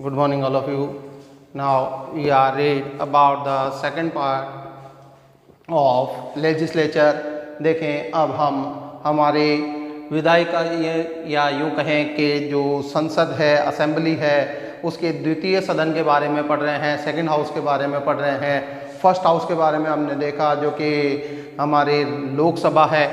Good morning, all of you. Now we are read about the second part of legislature. देखें अब हम हमारे विधायी का ये या यूँ कहें कि जो संसद है, असेंबली है, उसके द्वितीय सदन के बारे में पढ़ रहे हैं, सेकंड हाउस के बारे में पढ़ रहे हैं। फर्स्ट हाउस के बारे में हमने देखा जो कि हमारे लोकसभा है।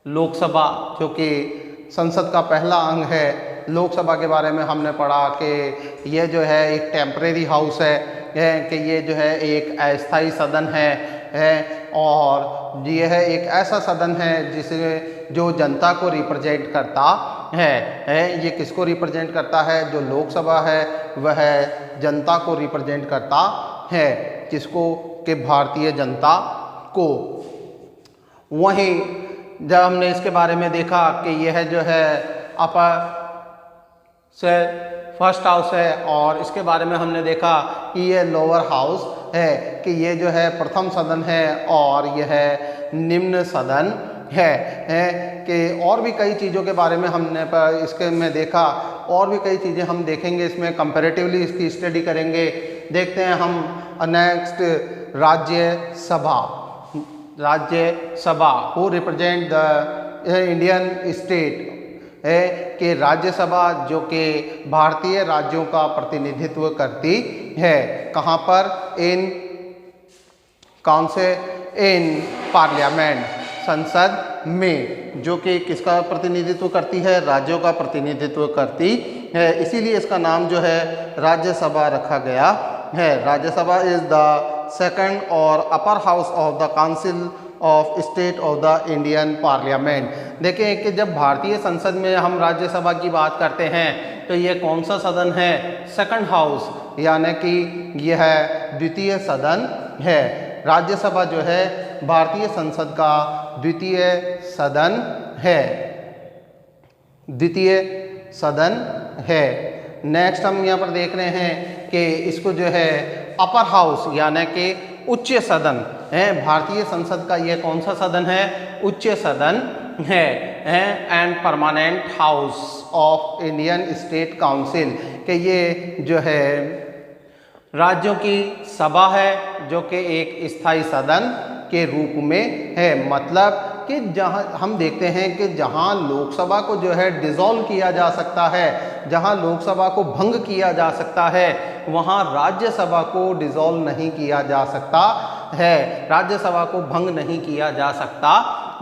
लोकसभा जो कि संसद का पहला अंग है। लोकसभा के बारे में हमने पढ़ा कि ये जो है एक टेम्परेरी हाउस है कि ये जो है एक अस्थायी सदन है और ये है एक ऐसा सदन है जिसमें जो जनता को रिप्रेजेंट करता है। ये किसको रिप्रेजेंट करता है? जो लोकसभा है वह जनता को रिप्रेजेंट करता है। किसको? कि भारतीय जनता को। वहीं जब हमने इसके बारे में देखा कि यह जो है अपर से फर्स्ट हाउस है और इसके बारे में हमने देखा कि ये लोअर हाउस है कि ये जो है प्रथम सदन है और यह निम्न सदन है कि और भी कई चीज़ों के बारे में हमने इसके में देखा। और भी कई चीज़ें हम देखेंगे इसमें, कंपैरेटिवली इसकी स्टडी करेंगे। देखते हैं हम next Rajya Sabha. Rajya Sabha who represent the Indian state है कि राज्यसभा जो कि भारतीय राज्यों का प्रतिनिधित्व करती है। कहाँ पर? इन कौन से? इन पार्लियामेंट, संसद में, जो कि किसका प्रतिनिधित्व करती है? राज्यों का प्रतिनिधित्व करती है। इसीलिए इसका नाम जो है राज्यसभा रखा गया है। राज्यसभा इज द सेकंड और upper house of the council of state of the Indian parliament. देखें कि जब भारतीय संसद में हम राज्यसभा की बात करते हैं तो ये कौन सा सदन है? सेकंड हाउस, यानी कि यह द्वितीय सदन है। राज्यसभा जो है भारतीय संसद का द्वितीय सदन है। द्वितीय सदन है। नेक्स्ट हम यहाँ पर देख रहे हैं कि इसको जो है अपर हाउस यानी कि उच्च सदन है। भारतीय संसद का ये कौन सा सदन है? उच्च सदन है and permanent house of Indian state council कि ये जो है राज्यों की सभा है जो कि एक स्थायी सदन के रूप में है। मतलब कि जहाँ हम देखते हैं कि जहाँ लोकसभा को जो है डिसॉल्व किया जा सकता है, जहाँ लोकसभा को भंग किया जा सकता है, वहाँ राज्यसभा को डिसॉल्व नहीं किया जा सकता है। राज्यसभा को भंग नहीं किया जा सकता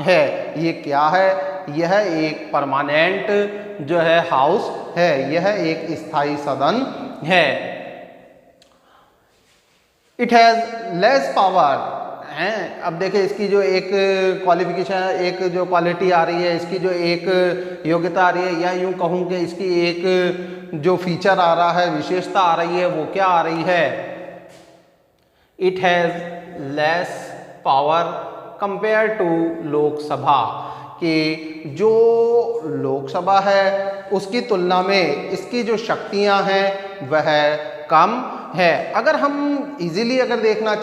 है। ये क्या है? यह एक परमानेंट जो है हाउस है। यह एक स्थायी सदन है। इट हैज़ लेस पावर हैं। अब देखिए इसकी जो एक क्वालिफिकेशन, एक जो क्वालिटी आ रही है, इसकी जो एक योग्यता आ रही है, या यूँ कहूँ कि इसकी एक जो फीचर आ रहा है, विशेषता आ रही है, वो क्या आ रही है? It has less power compare to Lok Sabha कि जो लोकसभा है उसकी तुलना में इसकी जो शक्तियाँ हैं वह कम है। अगर हम इजीली अगर देखना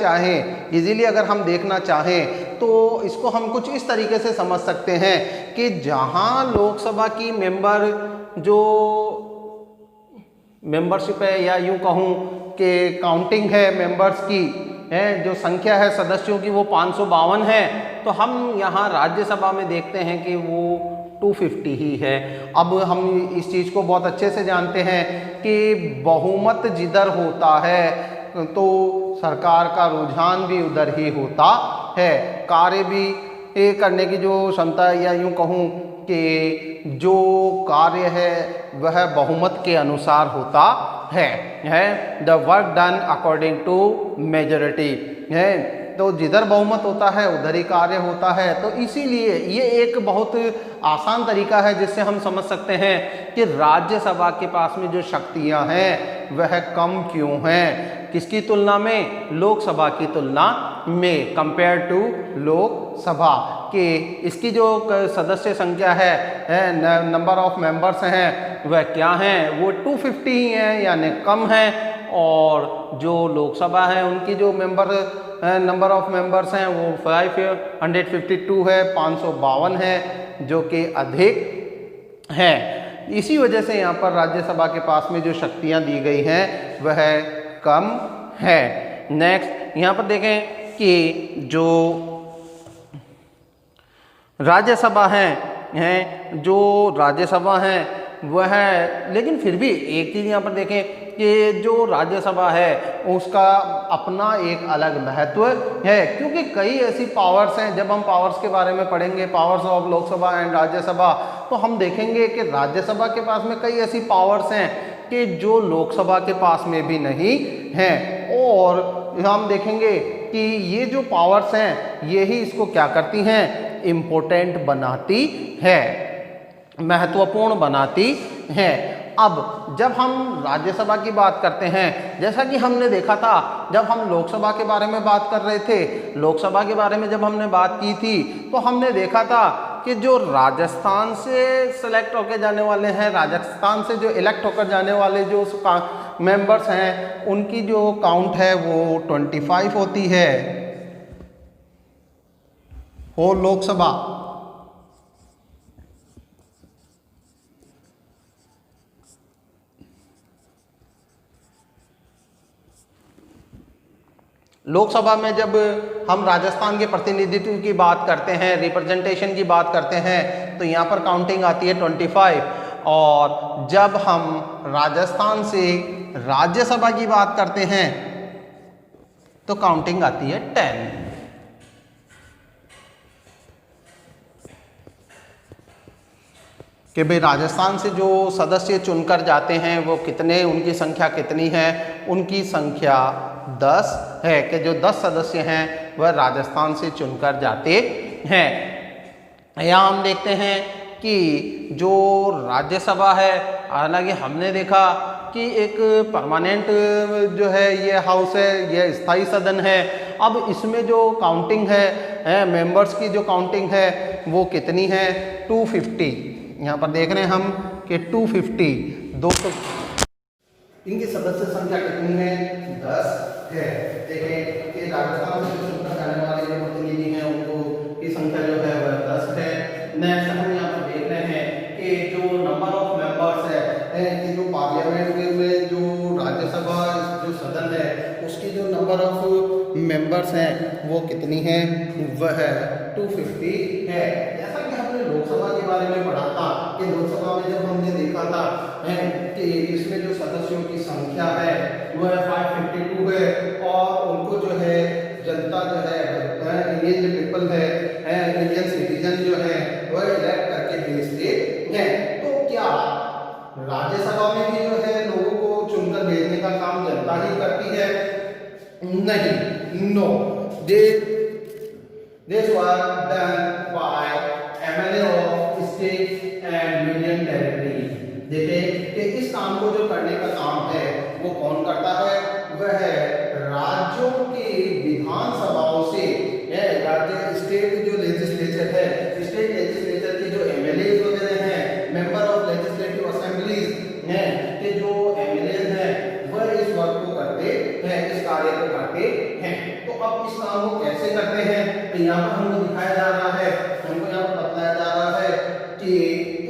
चाहें तो इसको हम कुछ इस तरीके से समझ सकते हैं कि जहां लोकसभा की जो मेंबरशिप है, या यूं कहूं कि काउंटिंग है मेंबर्स की है, जो संख्या है सदस्यों की, वो 552 है। तो हम यहाँ राज्यसभा में देखते हैं कि वो 250 ही है। अब हम इस चीज़ को बहुत अच्छे से जानते हैं कि बहुमत जिधर होता है तो सरकार का रुझान भी उधर ही होता है। कार्य भी करने की जो क्षमता, या यूँ कहूँ कि जो कार्य है वह बहुमत के अनुसार होता है। The work done according to majority है। तो जिधर बहुमत होता है उधर ही कार्य होता है। तो इसीलिए ये एक बहुत आसान तरीका है जिससे हम समझ सकते हैं कि राज्यसभा के पास में जो शक्तियां हैं वह कम क्यों हैं। किसकी तुलना में? लोकसभा की तुलना में, कंपेयर टू लोकसभा कि इसकी जो सदस्य संख्या है, नंबर ऑफ मेंबर्स हैं, वह क्या हैं? वो 250 ही हैं, यानी कम है। और जो लोकसभा है उनकी जो नंबर ऑफ मेंबर्स हैं वो 552 है, 552 है, जो कि अधिक है। इसी वजह से यहाँ पर राज्यसभा के पास में जो शक्तियाँ दी गई हैं वह कम है। नेक्स्ट यहाँ पर देखें कि जो राज्यसभा हैं जो राज्यसभा हैं वह लेकिन फिर भी एक चीज़ यहाँ पर देखें कि जो राज्यसभा है उसका अपना एक अलग महत्व है, क्योंकि कई ऐसी पावर्स हैं। जब हम पावर्स के बारे में पढ़ेंगे, powers of Lok Sabha and Rajya Sabha, तो हम देखेंगे कि राज्यसभा के पास में कई ऐसी पावर्स हैं कि जो लोकसभा के पास में भी नहीं हैं। और हम देखेंगे कि ये जो पावर्स हैं यही इसको क्या करती हैं, इम्पोर्टेंट बनाती है, महत्वपूर्ण बनाती हैं। अब जब हम राज्यसभा की बात करते हैं, जैसा कि हमने देखा था जब हम लोकसभा के बारे में बात कर रहे थे, लोकसभा के बारे में जब हमने बात की थी तो हमने देखा था कि जो राजस्थान से सेलेक्ट होकर जाने वाले हैं, राजस्थान से जो इलेक्ट होकर जाने वाले जो मेंबर्स हैं उनकी जो काउंट है वो 25 होती है हो लोकसभा। लोकसभा में जब हम राजस्थान के प्रतिनिधित्व की बात करते हैं, रिप्रेजेंटेशन की बात करते हैं, तो यहाँ पर काउंटिंग आती है 25। और जब हम राजस्थान से राज्यसभा की बात करते हैं तो काउंटिंग आती है 10। कि भाई राजस्थान से जो सदस्य चुनकर जाते हैं वो कितने, उनकी संख्या कितनी है, उनकी संख्या 10 है। कि जो 10 सदस्य हैं वह राजस्थान से चुनकर जाते हैं। यहाँ हम देखते हैं कि जो राज्यसभा है, हालांकि हमने देखा कि एक परमानेंट जो है ये हाउस है, ये स्थायी सदन है। अब इसमें जो काउंटिंग है, मेंबर्स की जो काउंटिंग है वो कितनी है, 250। यहाँ पर देख रहे हैं हम कि 250 200 इनकी सदस्य संख्या कितनी है, 10 है। देखें कि राजस्थान से चुनकर जाने वाले जो प्रतिनिधि हैं उनको की संख्या जो है वह 10 है। नेक्स्ट हम यहाँ पर देख रहे हैं कि जो नंबर ऑफ मेंबर्स है कि जो पार्लियामेंट में जो राज्यसभा जो सदन है उसकी जो नंबर ऑफ मेंबर्स हैं वो कितनी है, वह 250 है। जैसा कि हमने लोकसभा के बारे में पढ़ा था कि लोकसभा में जब हमने देखा था कि इसमें जो सदस्यों की संख्या है वह 552 है और उनको जो है जनता जो है, इंडियन जो पीपल है, इंडियन सिटीजन जो है वह इलेक्ट करके भेजते हैं। तो क्या राज्यसभा में भी जो है लोगों को चुनकर भेजने का काम जनता ही करती है? नहीं, no, this was done by MLA of state and union territory। देखिए कि इस काम को जो करने का काम है वो कौन करता है, वह राज्यों के विधानसभाओं से, राज्य स्टेट जो लेजिस्लेचर है, स्टेट लेजिस्लेचर के जो एमएलए वगैरह हैं, मेंबर ऑफ लेजिस्लेटिव असेंबलीज हैं, के जो एमएलए हैं वह इस वर्क को करते हैं, इस कार्य को करते हैं। तो अब इस काम को कैसे करते हैं, तो यहाँ पर हमको दिखाया जा रहा है, हमको यहाँ पर बताया जा रहा है कि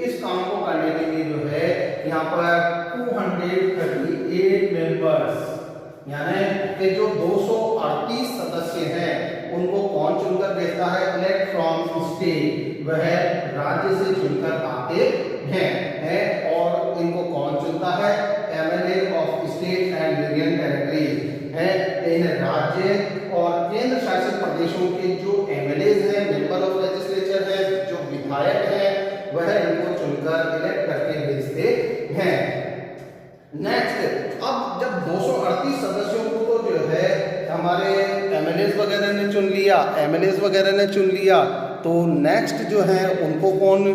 इस काम को करने के लिए जो है यहाँ पर 238 मेंबर्स, यानी कि जो 238 सदस्य हैं उनको कौन चुनकर भेजता है, इलेक्ट फ्रॉम स्टेट, वह राज्य से चुनकर आते हैं। और इनको कौन चुनता है, MLA of state and union territories है। इन राज्य और केंद्र शासित प्रदेशों के जो एमएलए हैं, मेंबर ऑफ लेजिस्लेचर है, जो विधायक हैं, वह इनको चुनकर इलेक्ट करके भेजते हैं। नेक्स्ट, अब जब 238 सदस्यों को तो जो है हमारे एमएलए वगैरह ने चुन लिया, तो नेक्स्ट जो है उनको कौन, जो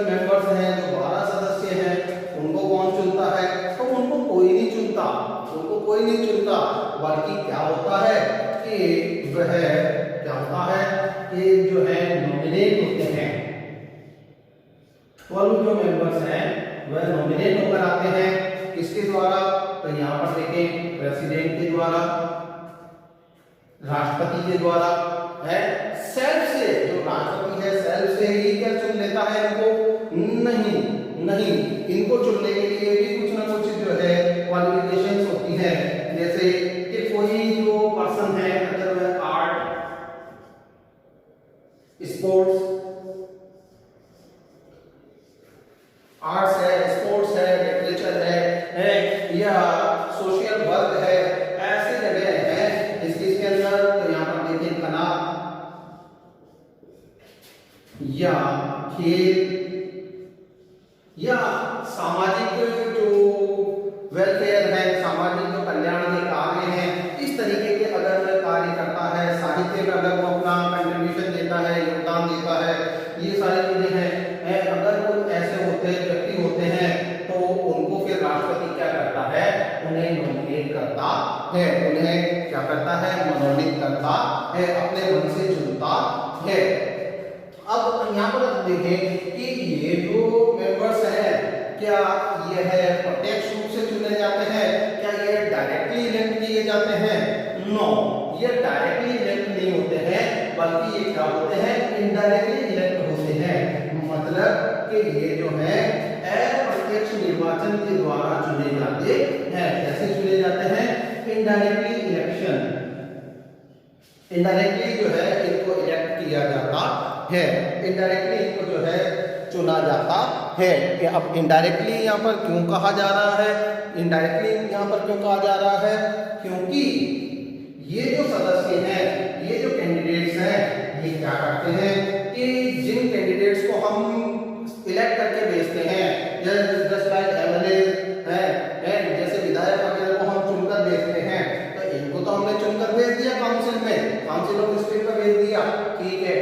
मेंबर्स हैं, जो 12 सदस्य हैं, उनको कौन चुनता है, तो उनको कोई नहीं चुनता, बल्कि क्या होता है कि वह क्या होता है कि जो है नॉमिनेट होते हैं। 12 जो मेंबर्स हैं वह नॉमिनेट होकर आते हैं, किसके द्वारा, तो यहाँ पर देखें प्रेसिडेंट के द्वारा, राष्ट्रपति के द्वारा है, सेल्फ से, जो राष्ट्रपति है सेल्फ से ही क्या चुन लेता है इनको? नहीं नहीं, इनको चुनने के लिए भी कुछ ना कुछ जो है क्वालिफिकेशंस होती है। जैसे कि कोई जो पर्सन है, अगर वह आर्ट, स्पोर्ट्स, आर्ट्स है, स्पोर्ट्स है, लिटरेचर है या सोशल वर्क है, ऐसी जगह है इसके अंदर। तो यहाँ पर देखें कला या खेल या सामाजिक जो वेलफेयर है, सामाजिक जो कल्याण के कार्य हैं, इस तरीके के अगर वह कार्य करता है, साहित्य में अगर वो अपना कंट्रीब्यूशन देता है, योगदान देता है, ये सारी चीजें हैं। अगर कुछ ऐसे होते हैं, व्यक्ति होते हैं, तो उनको फिर राष्ट्रपति क्या करता है, उन्हें नॉमिनेट करता है, उन्हें क्या करता है, मनोनीत करता है, अपने मन से चुनता है। अब यहाँ पर देखें कि ये जो मेंबर्स हैं, क्या ये है प्रत्यक्ष रूप से चुने जाते हैं, क्या ये डायरेक्टली इलेक्ट किए जाते हैं? नो, ये डायरेक्टली इलेक्ट नहीं होते हैं, बल्कि ये क्या होते हैं, इनडायरेक्टली इलेक्ट होते हैं। मतलब कि ये जो है अप्रत्यक्ष निर्वाचन के द्वारा चुने जाते हैं। कैसे चुने जाते हैं? इनडायरेक्टली इलेक्शन, इनडायरेक्टली जो है इनको इलेक्ट किया जाता है, इनडायरेक्टली इनको जो है चुना जाता है। कि अब इनडायरेक्टली यहाँ पर क्यों कहा जा रहा है, इनडायरेक्टली यहाँ पर क्यों कहा जा रहा है? क्योंकि ये जो सदस्य हैं, ये जो कैंडिडेट्स हैं, ये क्या करते हैं कि जिन कैंडिडेट्स को हम इलेक्ट करके भेजते हैं, जस्ट लाइक एमएलए है, जैसे विधायक वगैरह को हम चुनकर भेजते हैं, तो इनको तो हमने चुनकर भेज दिया काउंसिल में, काउंसिल ऑफ स्टेट में भेज दिया, ठीक है।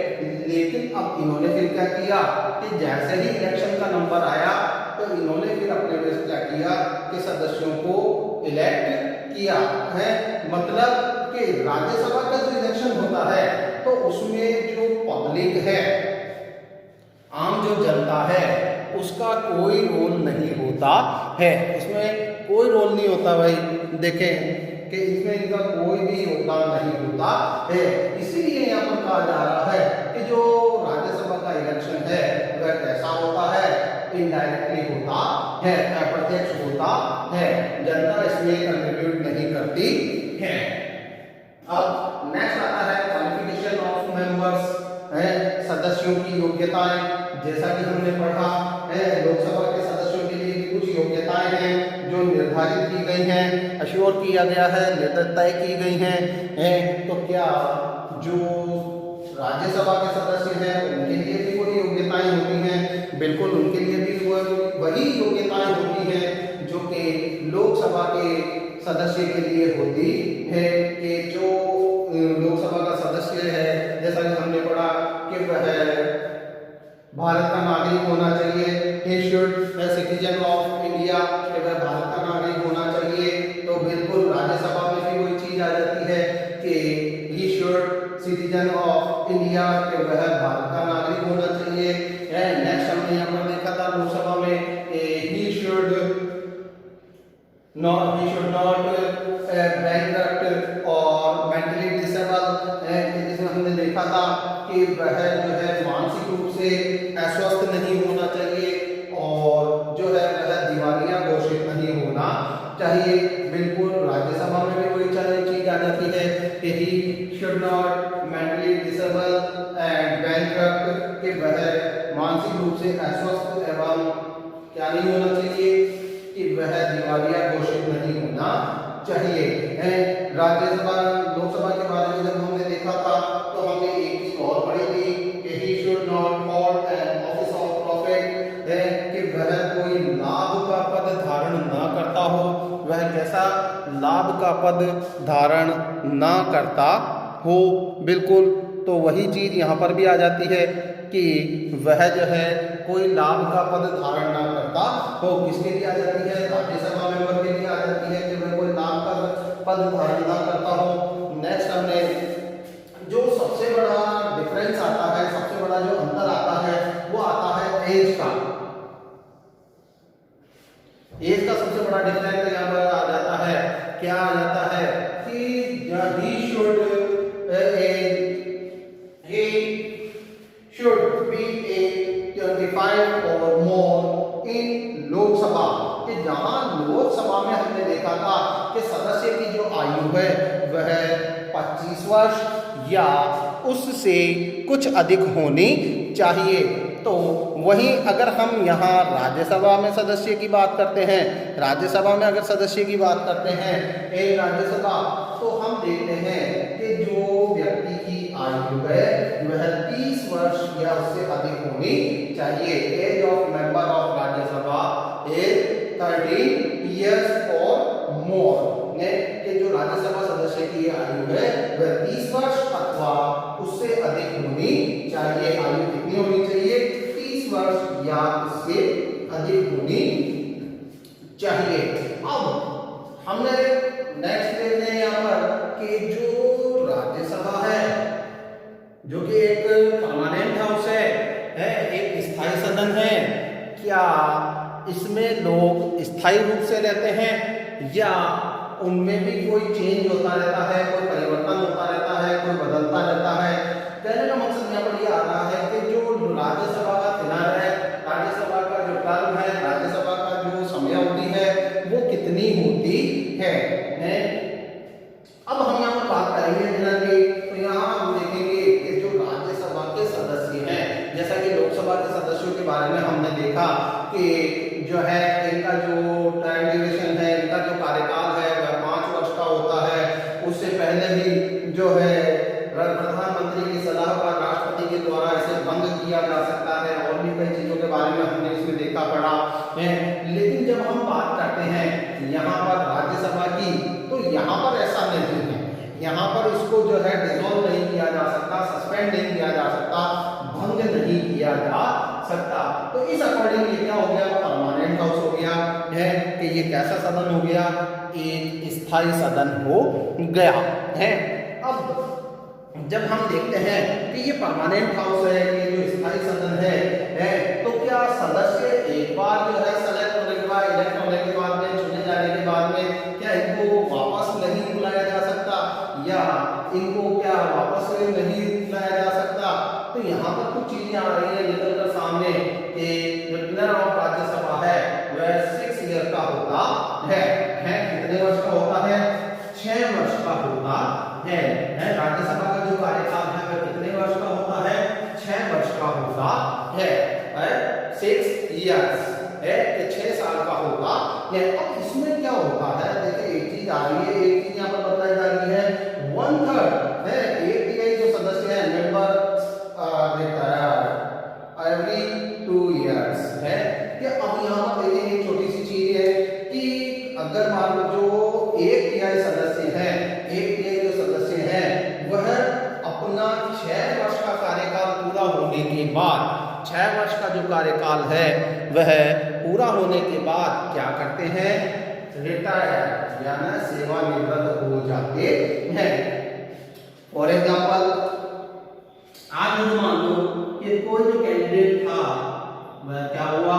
लेकिन अब इन्होंने फिर क्या किया कि जैसे ही इलेक्शन का नंबर आया, तो इन्होंने फिर अपने में क्या किया कि सदस्यों को इलेक्ट किया है। मतलब कि राज्यसभा का जो इलेक्शन होता है, तो उसमें जो पब्लिक है, आम जो जनता है, उसका कोई रोल नहीं होता है, उसमें कोई रोल नहीं होता भाई। देखें कि इसमें इनका कोई भी योगदान नहीं होता है। इसीलिए यहाँ पर कहा जा रहा है कि जो राज्यसभा का इलेक्शन है वह कैसा होता है, इनडायरेक्टली होता है, अप्रत्यक्ष होता है, जनता इसमें कंट्रीब्यूट नहीं करती है। अब नेक्स्ट आता है क्वालिफिकेशन ऑफ मेंबर्स, सदस्यों की योग्यताएं। जैसा कि हमने पढ़ा है, लोकसभा के सदस्यों के लिए कुछ योग्यताएं हैं जो निर्धारित की गई हैं, अश्योर किया गया है, तय की गई हैं। तो क्या जो राज्यसभा के सदस्य हैं उनके लिए भी कोई योग्यताएं होती हैं? बिल्कुल, उनके लिए भी वही योग्यताएं होती हैं जो कि लोकसभा के सदस्य के लिए होती है। कि जो लोकसभा का सदस्य है, जैसा कि हमने पढ़ा कि वह भारत का नागरिक होना चाहिए, he should be a citizen of India, कि वह भारत का नागरिक होना चाहिए। तो बिल्कुल राज्यसभा में भी वही चीज आ जाती है कि he should citizen of India, कि वह भारत का नागरिक होना चाहिए। नेक्स्ट हमने यहाँ पर देखा था लोकसभा में he should not bankrupt और mentally disabled, जिसमें हमने देखा था कि वह जो है मानसिक रूप से अस्वस्थ नहीं होना चाहिए और जो है वह दिवालिया घोषित नहीं होना चाहिए। बिल्कुल राज्यसभा में भी वही चीज आ जाती है कि he should not mentally disabled and bankrupt, कि वह मानसिक रूप से अस्वस्थ एवं क्या नहीं होना चाहिए, कि वह दिवालिया घोषित नहीं होना चाहिए। राज्यसभा लोकसभा के बारे में जब हमने देखा था, तो हमने एक चीज और पढ़ी थी कि he should not hold an office of profit, कि वह कोई लाभ का पद धारण ना करता हो, वह कैसा लाभ का पद धारण ना करता हो। बिल्कुल, तो वही चीज यहाँ पर भी आ जाती है कि वह जो है कोई लाभ का पद धारण ना करता हो। किसके लिए आ जाती है? राज्यसभा मेंबर के लिए आ जाती है कि वह कोई लाभ का पद धारण ना करता हो। नेक्स्ट हमने जो सबसे बड़ा डिफरेंस आता है, सबसे बड़ा जो अंतर आता है, वो आता है एज का। एज का सबसे बड़ा डिफरेंस यहाँ पर आ जाता है। क्या आ जाता है कि he should be a 25 or more देखा था कि सदस्य की जो आयु है वह 25 वर्ष या उससे कुछ अधिक होनी चाहिए। तो वहीं अगर हम यहाँ राज्यसभा में सदस्य की बात करते हैं, राज्यसभा में अगर सदस्य की बात करते हैं एक राज्यसभा, तो हम देखते हैं कि जो व्यक्ति की आयु है वह 30 वर्ष या उससे अधिक होनी चाहिए। Age of member of Rajya Sabha is 30 years और मोर। कि जो राज्यसभा सदस्य की आयु है वह 30 वर्ष अथवा उससे अधिक होनी चाहिए। आयु कितनी होनी चाहिए? 30 वर्ष या उससे अधिक होनी चाहिए। अब हमने नेक्स्ट देखते हैं यहाँ पर कि जो राज्यसभा है जो कि एक परमानेंट हाउस है, एक स्थायी सदन है, क्या इसमें लोग स्थायी रूप से रहते हैं या उनमें भी कोई चेंज होता रहता है, कोई परिवर्तन होता रहता है, कोई बदलता रहता है? कहने का मकसद यहाँ पर ये आ रहा है कि जो राज्यसभा का चुनाव है, राज्यसभा का जो टर्म है, राज्यसभा का जो समय होती है वो कितनी होती है? अब हम यहाँ पर बात करेंगे जनरल की, तो यहाँ हम देखेंगे कि जो राज्यसभा के सदस्य हैं, जैसा कि लोकसभा के सदस्यों के बारे में हमने देखा कि जो है इनका जो टाइम ड्यूरेशन है, इनका जो कार्यकाल है वह 5 वर्ष का होता है। उससे पहले भी जो है प्रधानमंत्री की सलाह पर राष्ट्रपति के द्वारा इसे भंग किया जा सकता है और भी कई चीजों के बारे में हमने इसमें देखा पढ़ा है। लेकिन जब हम बात करते हैं यहाँ पर राज्यसभा की, तो यहाँ पर ऐसा नहीं है। यहाँ पर इसको जो है डिसॉल्व नहीं किया जा सकता, सस्पेंड नहीं किया जा सकता, भंग नहीं किया जा सकता। तो इस अकॉर्डिंग ये क्या हो गया? परमानेंट हाउस हो गया है कि ये कैसा सदन हो गया? एक स्थायी सदन हो गया है। अब जब हम देखते हैं कि ये परमानेंट हाउस है, ये जो स्थायी सदन है, तो क्या सदस्य एक बार जो है सेलेक्ट होने के बाद, इलेक्ट होने के बाद में, चुने जाने के बाद में क्या इनको वापस नहीं बुलाया जा सकता या इनको क्या वापस नहीं बुलाया जा सकता? तो यहाँ पर कुछ चीजें आ रही है निकल कर सामने कि जो टेन्योर ऑफ राज्यसभा है वह 6 ईयर का होता है। कितने वर्ष का होता है? 6 वर्ष का होता है। राज्यसभा का जो कार्यकाल है वह कितने वर्ष का होता है? 6 वर्ष का होता है। 6 इयर्स है कि 6 साल का होता है। अब इसमें क्या होता है? देखिए एक चीज आ रही है, एक चीज यहाँ पर बताई जा रही है, 1/3 है एक तिहाई जो सदस्य है मेंबर रिटायर एवरी 2 इयर्स है। कि अब यहाँ पर देखिए एक छोटी सी चीज है कि अगर मान लो जो एक तिहाई सदस्य है, एक तिहाई जो सदस्य है वह अपना 6 वर्ष का कार्यकाल पूरा होने के बाद, 6 वर्ष का जो कार्यकाल है वह पूरा होने के बाद क्या करते हैं? रिटायर यानी सेवानिवृत्त हो जाते हैं। फॉर एग्जाम्पल आज मान लो कि कोई जो कैंडिडेट था वह क्या हुआ?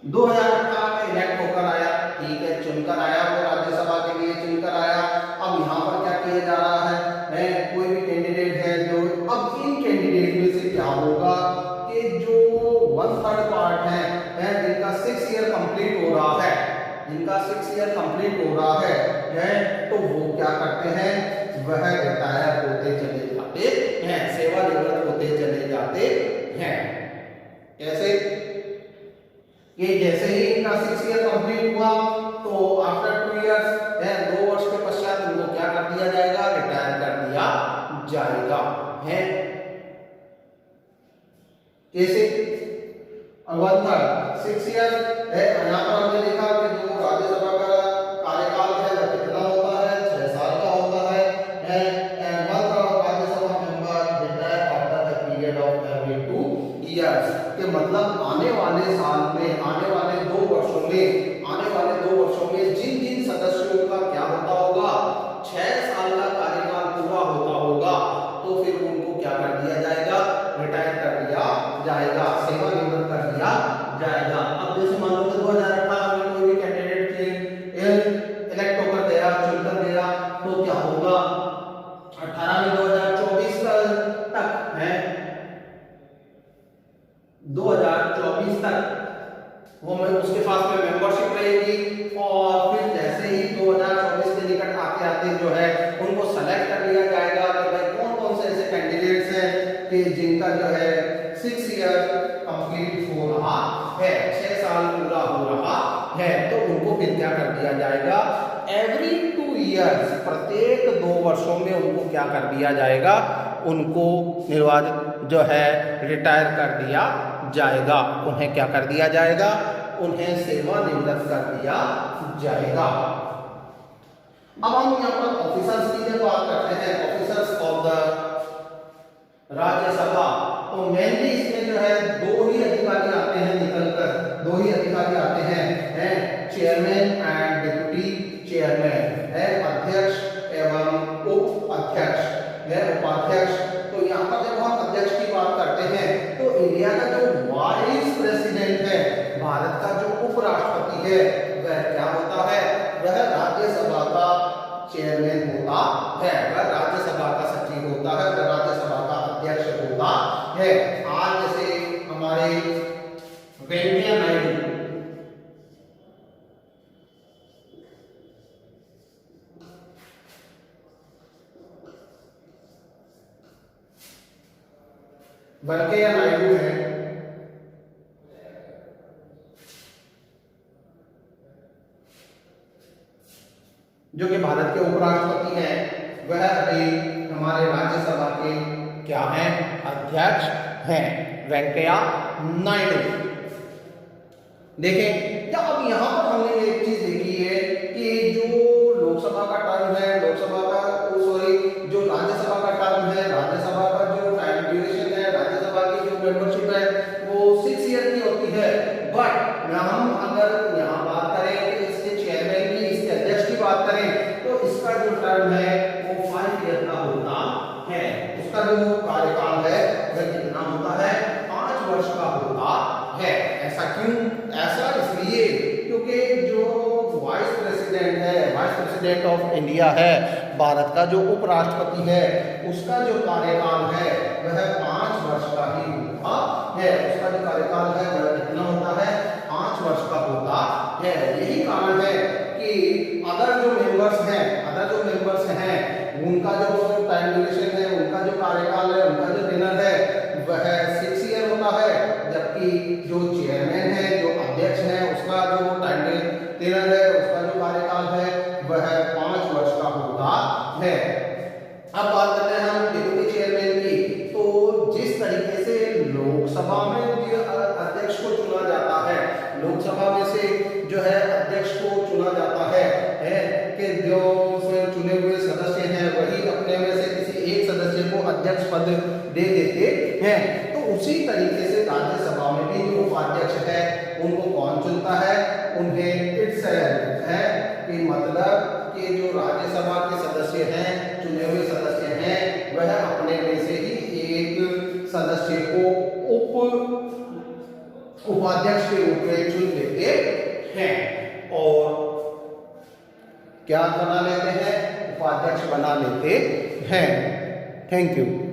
2018 में इलेक्ट होकर आया, ठीक है, चुनकर आया, वो राज्यसभा के लिए चुनकर आया। अब यहाँ पर क्या किया जा रहा है? कोई भी कैंडिडेट है जो, अब इन कैंडिडेट में से क्या होगा कि जो 1/3 पार्ट है जिनका 6 ईयर कंप्लीट हो रहा है, जिनका 6 ईयर कंप्लीट हो रहा है तो वो क्या करते हैं? वह रिटायर होते चले जाते हैं, सेवानिवृत्त होते चले जाते हैं। कैसे? कि जैसे ही इनका 6 ईयर कंप्लीट हुआ तो आफ्टर 2 इयर्स 2 वर्ष के पश्चात उनको क्या कर दिया जाएगा? रिटायर कर दिया जाएगा है। कैसे? 1/3 6 ईयर है। यहाँ पर हमने देखा कि जो राज्यसभा का कार्यकाल है वह कितना होता है? 6 साल का होता है। 1/3 Rajya Sabha member retire after the period of every 2 years. के मतलब आने वाले साल में, आने वाले 2 वर्षों में, आने वाले 2 वर्षों में जिन जिन सदस्यों का क्या होता होगा? 6 साल का कार्यकाल पूरा होता होगा, तो फिर उनको क्या कर दिया जाएगा? रिटायर कर दिया जाएगा, सेवानिवृत्त कर दिया जाएगा। अब जैसे मान लो 2018 में कोई भी कैंडिडेट इलेक्ट होकर गया, चुनकर गया, तो क्या होगा? 18 में 2024 तक है, 2024 तक वो मैं कि जिनका जो है 6 ईयर कंप्लीट हो रहा है, 6 साल पूरा हो रहा है, तो उनको फिर क्या कर दिया जाएगा, एवरी 2 ईयर्स, प्रत्येक 2 वर्षों में उनको क्या कर दिया जाएगा, उनको निर्वाचित जो है रिटायर कर दिया जाएगा, उन्हें क्या कर दिया जाएगा, उन्हें सेवानिवृत्त कर दिया जाएगा। अब हम यहाँ पर ऑफिसर्स की जब बात करते हैं, ऑफिसर्स ऑफ द राज्यसभा, तो मेनली इसमें जो है 2 ही अधिकारी आते हैं निकलकर, 2 ही अधिकारी आते हैं, चेयरमैन एंड डिप्टी चेयरमैन, है अध्यक्ष एवं उप अध्यक्ष, है उपाध्यक्ष। तो यहाँ पर जब हम अध्यक्ष की बात करते हैं तो इंडिया का जो वाइस प्रेसिडेंट है, भारत का जो उपराष्ट्रपति है, वह क्या होता है, वह राज्यसभा का चेयरमैन होता है, वह राज्यसभा का सचिव होता है, वह राज्यसभा का अध्यक्ष होता है। आज जैसे हमारे वेंकैया नायडू, वेंकैया नायडू है, जो कि भारत के उपराष्ट्रपति हैं, वह अभी हमारे राज्यसभा के क्या हैं, अध्यक्ष हैं, वेंकैया नायडू। देखें, अब यहाँ पर हमने एक चीज देखी है कि जो लोकसभा का टर्म है, लोकसभा का जो राज्यसभा का टर्म है, राज्यसभा का जो टाइम ड्यूरेशन है, राज्यसभा की जो मेंबरशिप है, वो 6 ईयर की होती है। बट हम अगर यहाँ बात करें कि इसके चेयरमैन की, इसके अध्यक्ष की बात करें, तो इसका जो टर्म है वो 5 ईयर का होता है, उसका जो कार्यकाल है वह कितना होता है, 5 वर्ष का होता है। ऐसा क्यों? ऐसा इसलिए क्योंकि जो वाइस प्रेसिडेंट है, वाइस प्रेसिडेंट ऑफ इंडिया है, भारत का जो उपराष्ट्रपति है, उसका जो कार्यकाल है वह 5 वर्ष का ही होता है, उसका जो कार्यकाल है वह कितना होता है, 5 वर्ष का होता है। यही कारण है कि अदर जो मेंबर्स हैं, उनका जो टाइम ड्यूरेशन है, उनका जो कार्यकाल है, उनका जो टेन्योर है वह 6 ईयर होता है, जबकि जो चेयरमैन है, जो अध्यक्ष है, उसका जो टाइम टेन्योर है, उसका जो कार्यकाल है वह 5 वर्ष का होता है। अब बात करते हैं हम डिप्टी चेयरमैन की। तो जिस तरीके से लोकसभा में अध्यक्ष को चुना जाता है, लोकसभा में से जो है अध्यक्ष को चुना जाता है कि जो चुने हुए सदस्य हैं वही अपने में से किसी एक सदस्य को अध्यक्ष पद दे देते हैं, तो उसी तरीके से राज्यसभा में भी जो उपाध्यक्ष है उनको कौन चुनता है, उन्हें इटसेल्फ है, कि मतलब कि जो राज्यसभा के सदस्य हैं, चुने हुए सदस्य हैं, वह अपने में से ही एक सदस्य को उपाध्यक्ष के रूप में चुन लेते हैं और क्या बना लेते हैं, उपाध्यक्ष बना लेते हैं। Thank you.